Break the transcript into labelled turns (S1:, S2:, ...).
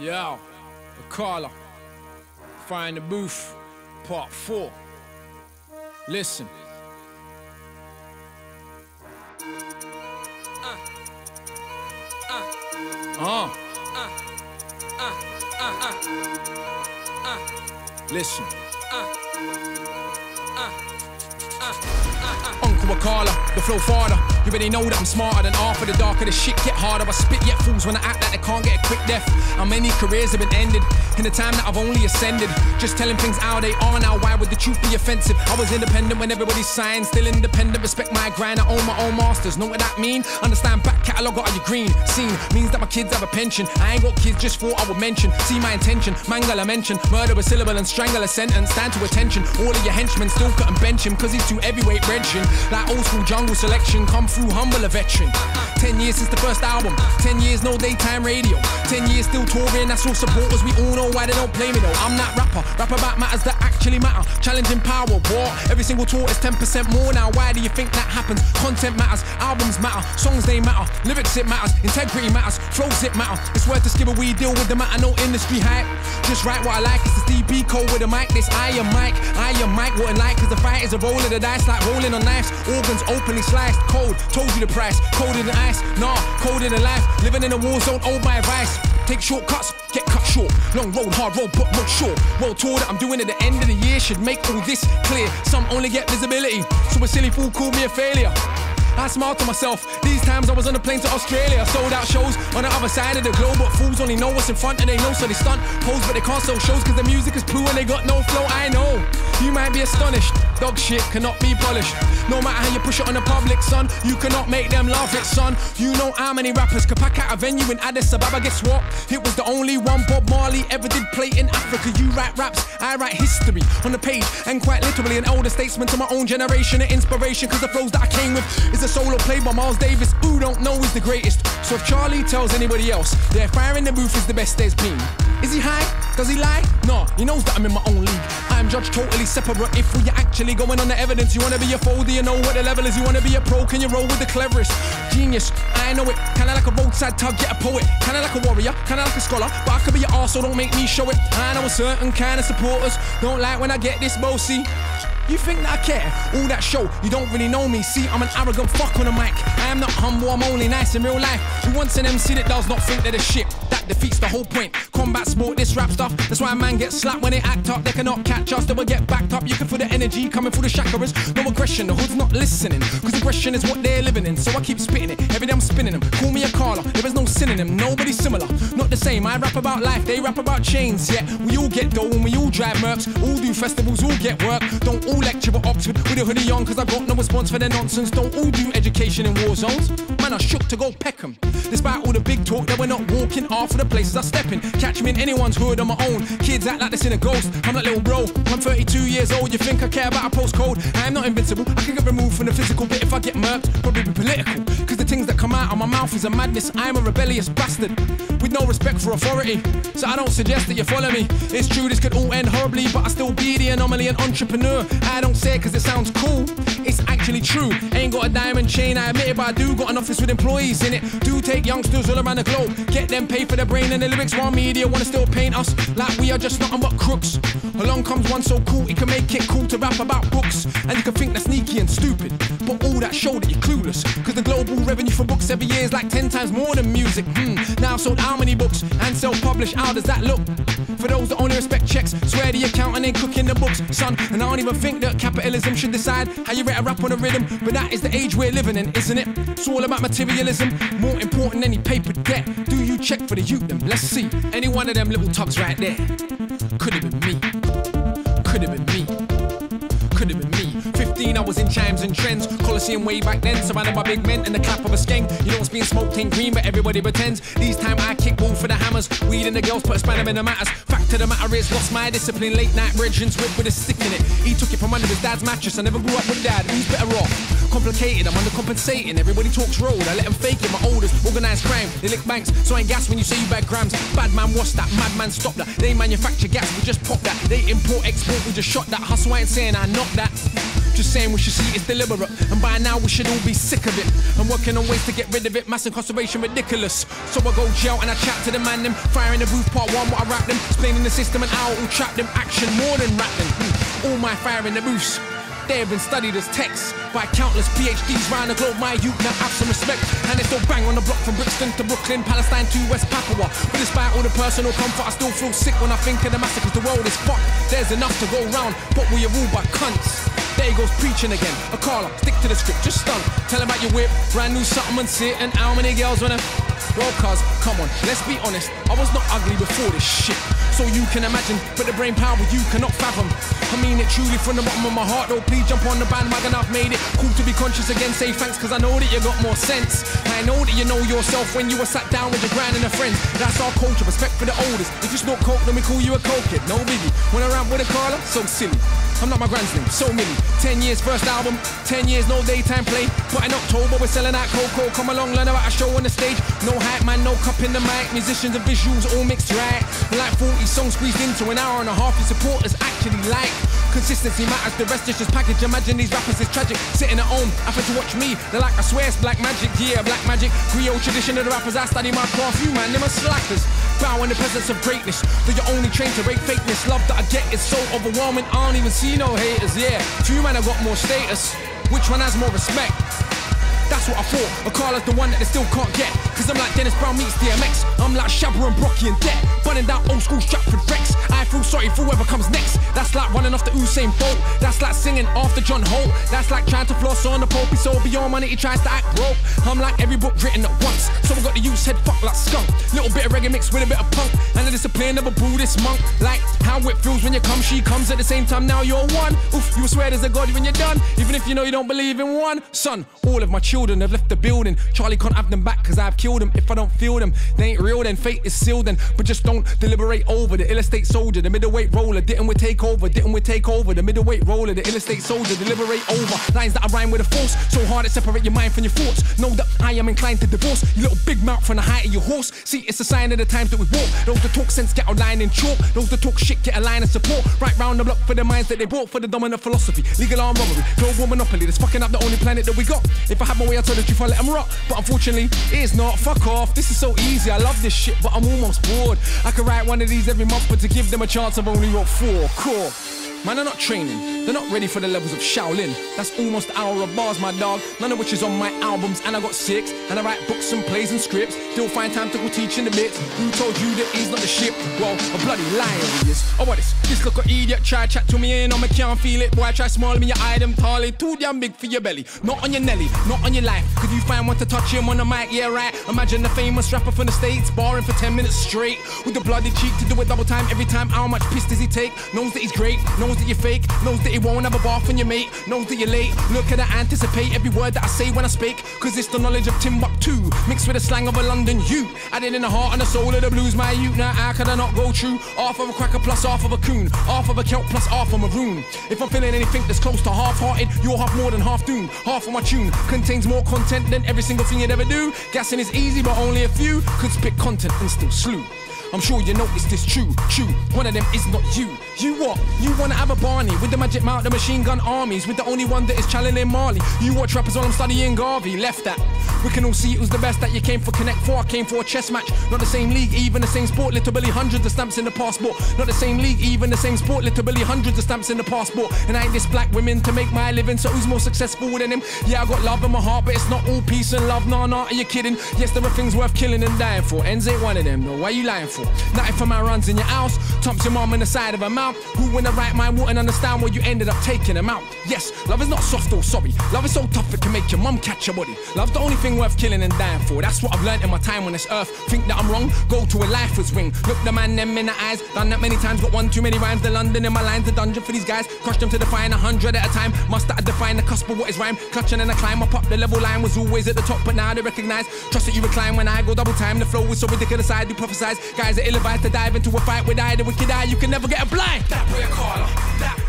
S1: Yo, Akala, Fire in the Booth, Part 4. Listen. Listen. Uncle Akala, the flow farther. You already know that I'm smarter than half of the darker the shit get harder. I spit yet fools when I act like they can't get a quick death. How many careers have been ended in the time that I've only ascended? Just telling things how they are now, why would the truth be offensive? I was independent when everybody signed, still independent, respect my grind, I own my own masters. Know what that mean? Understand back catalogue, are you green? Scene means that my kids have a pension. I ain't got kids, just thought I would mention. See my intention, mangle a mention, murder a syllable and strangle a sentence. Stand to attention, all of your henchmen still couldn't bench him, cause he's too heavyweight wrenching. Like old school jungle selection, come through humble a veteran. 10 years since the first album, 10 years no daytime radio, 10 years still touring, that's all supporters, we all know why they don't play me though. I'm that rapper, rap about matters that actually matter, challenging power, war, every single tour is 10% more now, why do you think that happens? Content matters, albums matter, songs they matter, lyrics it matters, integrity matters, flows it matter, it's worth the skibber we deal with the matter, no industry hype, just write what I like, it's the DP code with a mic, this I am Mike, wouldn't like, cause the fight is a roll of the dice, like rolling on knives, organs openly sliced, cold, told you the price, cold in the ice, nah, cold in the life, living in a war zone, old my advice, take shortcuts, get cut short, long road, hard road, but not short, world tour that I'm doing at the end of the year should make all this clear, some only get visibility, so a silly fool called me a failure. I smiled to myself, these times I was on a plane to Australia, sold out shows on the other side of the globe, but fools only know what's in front and they know, so they stunt pose, but they can't sell shows cause the music is poo and they got no flow. I know, you might be astonished, dog shit cannot be polished, no matter how you push it on the public, son, you cannot make them laugh it, son. You know how many rappers could pack out a venue in Addis Ababa, guess what? It was the only one Bob Marley ever did play in Africa. You write raps, I write history on the page, and quite literally an older statesman to my own generation, an inspiration, cause the flows that I came with is a solo play by Miles Davis, who don't know is the greatest. So if Charlie tells anybody else, yeah, Fire in the Booth is the best there's been, is he high? Does he lie? Nah, he knows that I'm in my own league. I'm judged totally separate. If we're actually going on the evidence, you wanna be a fool, do you know what the level is? You wanna be a pro, can you roll with the cleverest? Genius, I know it, kinda like a roadside tug, get a poet, kinda like a warrior, kinda like a scholar, but I could be an arse, so don't make me show it. I know a certain kind of supporters don't like when I get this bossy. You think that I care? All that show, you don't really know me. See, I'm an arrogant fuck on a mic. I am not humble, I'm only nice in real life. Who wants an MC that does not think they're the shit? That defeats the whole point. Combat sport, this rap stuff. That's why a man gets slapped when they act up. They cannot catch us, they will get backed up. You can feel the energy coming through the chakras. No aggression, the hood's not listening, cause aggression is what they're living in. So I keep spitting it, every day I'm spinning them. Call me a Carla, there is no synonym, nobody similar. Not the same, I rap about life, they rap about chains. Yeah, we all get dough and we all drive mercs. All do festivals, all get work. Don't all lecture at Oxford with a hoodie on, cause I got no response for their nonsense. Don't all do education in war zones. Man, I shook to go Peckham. Despite all the big talk that we're not walking off of the places I step in. Catch me in anyone's hood on my own. Kids act like this in a ghost. I'm like little bro, I'm 32 years old. You think I care about a postcode? I am not invincible, I can get removed from the physical, but if I get murked, probably be political. Cause the things that come out of my mouth is a madness. I'm a rebellious bastard with no respect for authority. So I don't suggest that you follow me. It's true this could all end horribly, but I still be the anomaly, an entrepreneur. I don't say it cause it sounds cool, it's actually true. Ain't got a diamond chain, I admit it, but I do got an office with employees in it. Do take youngsters all around the globe, get them paid for their brain and the lyrics, while media wanna still paint us like we are just nothing but crooks. Along comes one so cool, it can make it cool to rap about books, and you can think that's sneaky and stupid, but all that show that you're clueless, cause the global revenue for books every year is like 10 times more than music. Now I've sold how many books and self-published, how does that look? For those that only respect checks, swear the accountant ain't cooking the books, son. And I don't even think that capitalism should decide how you rate a rap on a rhythm, but that is the age we're living in, isn't it? It's all about materialism, more important than any paper debt. Do you check for the youth then? Let's see. Any one of them little tugs right there could have been me. Could have been me. Could have been me. 15, I was in chimes and trends, Coliseum way back then, surrounded by big men and the clap of a skeng. You know what's being smoked ain't green, but everybody pretends. These time I kick ball for the hammers, weed and the girls put a spanner in the matters. Fact of the matter is, lost my discipline, late night brethrens with a stick in it. He took it from under his dad's mattress, I never grew up with dad, who's better off? Complicated, I'm undercompensating, everybody talks road, I let them fake it, my oldest, organised crime, they lick banks, so I ain't gas when you say you bag grams. Bad man, what's that? Madman, stop that. They manufacture gas, we just pop that. They import, export, we just shot that. Hustle, I ain't saying I knock that. Just saying we should see it's deliberate, and by now we should all be sick of it. I'm working on ways to get rid of it, mass incarceration ridiculous. So I go jail and I chat to the man them, fire in the booth part 1 what I rap them, explaining the system and how it will trap them, action more than rap them. All my fire in the booths, they have been studied as texts by countless PhDs round the globe. My youth now have some respect, and they still bang on the block from Brixton to Brooklyn, Palestine to West Papua. But despite all the personal comfort, I still feel sick when I think of the massacres. The world is fucked, there's enough to go round, but we are ruled by cunts. There he goes preaching again. A caller, stick to the script, just stunt. Tell him about your whip, brand new something and sit, and how many girls wanna. Well, cuz, come on, let's be honest, I was not ugly before this shit. So you can imagine, but the brain power you cannot fathom. I mean it truly from the bottom of my heart, though. Please jump on the bandwagon, I've made it cool to be conscious again. Say thanks, cause I know that you got more sense. I know that you know yourself when you were sat down with your grand and a friend. That's our culture, respect for the oldest. If you snort coke, then we call you a coke kid, no biggie. When I rap with a caller, so silly. I'm not my grand's name, so many. 10 years first album, 10 years no daytime play. But in October we're selling out cocoa. Come along, learn about a show on the stage. No hype man, no cup in the mic. Musicians and visuals all mixed right. Like 40 songs squeezed into an hour and a half. Your supporters actually like. Consistency matters, the rest is just package. Imagine these rappers is tragic, sitting at home, having to watch me. They're like, I swear it's black magic, yeah, black magic. Creole tradition of the rappers, I study my craft. You man, them are slackers. Bow in the presence of greatness, though you're only trained to rate fakeness. Love that I get is so overwhelming, I don't even see no haters, yeah. Few man have got more status, which one has more respect? That's what I thought, Akala's the one that they still can't get. Cause I'm like Dennis Brown meets DMX. I'm like Shabba and Brocky and Det, burning down old school Stratford Rex. I feel sorry for whoever comes next. That's like running off the Usain Bolt. That's like singing after John Holt. That's like trying to floss on the Pope. He's so beyond money, he tries to act broke. I'm like every book written at once, so I got the youth's head fucked like skunk. Little bit of reggae mixed with a bit of punk, and the discipline of a Buddhist monk. Like how it feels when you come, she comes at the same time. Now you're one. Oof, you swear there's a God when you're done, even if you know you don't believe in one. Son, all of my children have left the building. Charlie can't have them back cause I've killed them. If I don't feel them, they ain't real then, fate is sealed then. But just don't deliberate over the ill estate soldier, the middleweight roller. Didn't we take over, didn't we take over? The middleweight roller, the ill estate soldier, deliberate over. Lines that I rhyme with a force, so hard it separate your mind from your thoughts. Know that I am inclined to divorce you little big mouth from the height of your horse. See, it's a sign of the times that we walk. Those that talk sense get a line in chalk, those that talk shit get a line of support. Right round the block for the minds that they bought, for the dominant philosophy. Legal armed robbery, global monopoly, that's fucking up the only planet that we got. If I had my way, I'd tell the truth, I'd let them rock. But unfortunately, it's not. Fuck off, this is so easy, I love this shit, but I'm almost bored. I could write one of these every month, but to give them a chance, I've only wrote 4 core. Man, they're not training, they're not ready for the levels of Shaolin. That's almost an hour of bars, my dog, none of which is on my albums. And I got 6, and I write books and plays and scripts. Still find time to go teaching the bits. Who told you that he's not the shit? Well, a bloody liar he is. Oh, what is this little idiot try chat to me and I can't feel it. Boy, try small me, your eye them tall, too damn big for your belly. Not on your Nelly, not on your life. Could you find one to touch him on the mic? Yeah, right. Imagine the famous rapper from the States barring for 10 minutes straight, with the bloody cheek to do it double time every time. How much piss does he take? Knows that he's great, knows that you're fake, knows that he won't have a bath on your mate, knows that you're late. Look at I anticipate every word that I say when I speak, cause it's the knowledge of Timbuktu mixed with the slang of a London youth, added in the heart and the soul of the blues. My youth, now how could I not go true? Half of a cracker plus half of a coon, half of a Celt plus half of a maroon. If I'm feeling anything that's close to half-hearted, you're half more than half doomed. Half of my tune contains more content than every single thing you'd ever do. Gassing is easy but only a few could spit content and still slew. I'm sure you noticed this, true. One of them is not you. You what? You wanna have a Barney with the magic mount, the machine gun armies, with the only one that is challenging Marley. You watch rappers while I'm studying Garvey, left that. We can all see who's the best that you came for Connect 4, I came for a chess match. Not the same league, even the same sport, literally hundreds of stamps in the passport. Not the same league, even the same sport, literally hundreds of stamps in the passport. And I ain't this black women to make my living, so who's more successful than him? Yeah, I got love in my heart, but it's not all peace and love, nah, are you kidding? Yes, there are things worth killing and dying for, ends ain't one of them, though, why you lying for? Nothing for my runs in your house, thumps your mum in the side of her mouth. Who in the right mind wouldn't understand why you ended up taking them out? Yes, love is not soft or sorry, love is so tough it can make your mum catch your body. Love's the only thing worth killing and dying for, that's what I've learned in my time on this earth. Think that I'm wrong? Go to a lifer's ring. Look the man them in the eyes, done that many times, got one too many rhymes. The London in my lines, the dungeon for these guys, crushed them to define 100 at a time. Must I define the cusp of what is rhyme? Clutching and I climb up the level line, was always at the top, but now they recognize. Trust that you recline when I go double time. The flow is so ridiculous, I do prophesize. Guys are ill-advised to dive into a fight with I, the wicked eye, you can never get a blind. That boy a caller, that